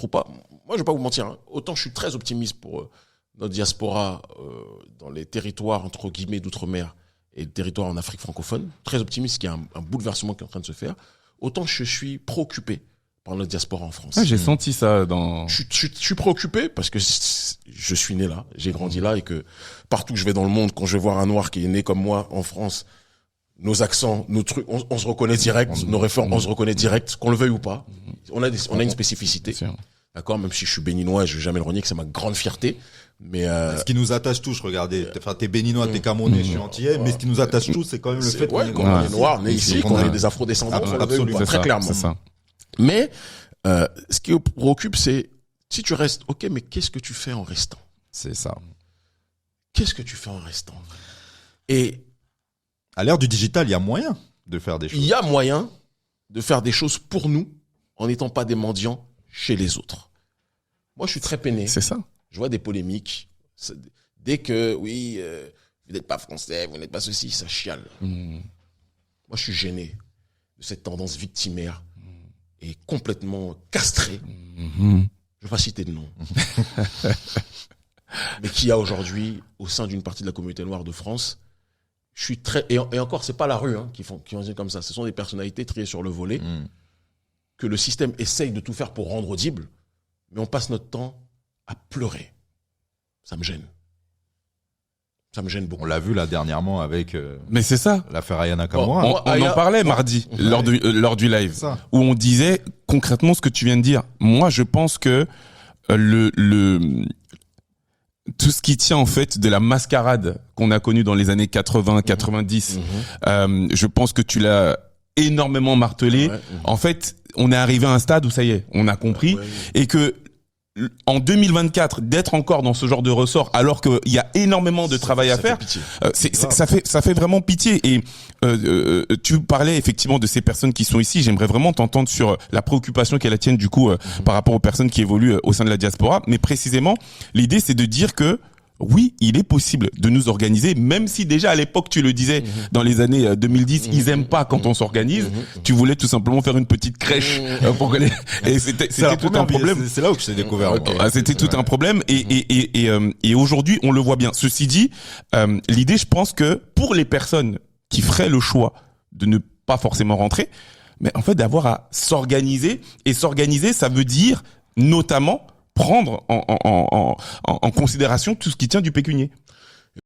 faut pas. Moi, je vais pas vous mentir. Hein. Autant je suis très optimiste pour notre diaspora dans les territoires entre guillemets d'outre-mer et le territoire en Afrique francophone. Très optimiste qu'il y a un bouleversement qui est en train de se faire. Autant je suis préoccupé par notre diaspora en France. Ah, j'ai senti ça dans. Je suis préoccupé parce que je suis né là, j'ai grandi là et que partout que je vais dans le monde, quand je vais voir un noir qui est né comme moi en France, nos accents, nos trucs, on se reconnaît direct, nos réformes, on se reconnaît direct, qu'on le veuille ou pas. On a une spécificité. D'accord, même si je suis béninois, je vais jamais le renier que c'est ma grande fierté. Mais ce qui nous attache tous, regardez, enfin t'es béninois, t'es camerounais, je suis antillais, mais ce qui nous attache tous, c'est quand même le fait qu'on est noirs, nés ici, qu'on est des afro-descendants, absolument, très clairement. C'est ça. Mais ce qui me préoccupe, c'est si tu restes, ok, mais qu'est-ce que tu fais en restant? C'est ça. Qu'est-ce que tu fais en restant? Et à l'ère du digital, il y a moyen de faire des choses. Il y a moyen de faire des choses pour nous en n'étant pas des mendiants chez les autres. Moi, je suis très peiné. C'est ça. Je vois des polémiques. Dès que, oui, vous n'êtes pas français, vous n'êtes pas ceci, ça chiale. Moi, je suis gêné de cette tendance victimaire et complètement castrée. Je ne vais pas citer de nom. Mais qu'il y a aujourd'hui au sein d'une partie de la communauté noire de France. Je suis très, et encore, c'est pas la rue, qui ont dit comme ça. Ce sont des personnalités triées sur le volet que le système essaye de tout faire pour rendre audible, mais on passe notre temps à pleurer. Ça me gêne. Ça me gêne beaucoup. On l'a vu là dernièrement avec mais c'est ça l'affaire Aya Nakamura. On en parlait mardi lors du live où on disait concrètement ce que tu viens de dire. Moi, je pense que tout ce qui tient en fait de la mascarade qu'on a connue dans les années 80, 90, je pense que tu l'as énormément martelé. En fait, on est arrivé à un stade où ça y est, on a compris et que en 2024 d'être encore dans ce genre de ressort alors qu'il y a énormément de travail à faire, ça fait vraiment pitié. Et tu parlais effectivement de ces personnes qui sont ici. J'aimerais vraiment t'entendre sur la préoccupation qu'elle tienne du coup par rapport aux personnes qui évoluent au sein de la diaspora. Mais précisément, l'idée c'est de dire que oui, il est possible de nous organiser, même si déjà à l'époque tu le disais dans les années 2010, ils aiment pas quand on s'organise. Tu voulais tout simplement faire une petite crèche pour que et c'était tout un problème. C'est là où je t'ai découvert. C'était tout un problème et aujourd'hui on le voit bien. Ceci dit, l'idée, je pense que pour les personnes qui feraient le choix de ne pas forcément rentrer, mais en fait d'avoir à s'organiser, et s'organiser, ça veut dire notamment prendre en considération tout ce qui tient du pécunier.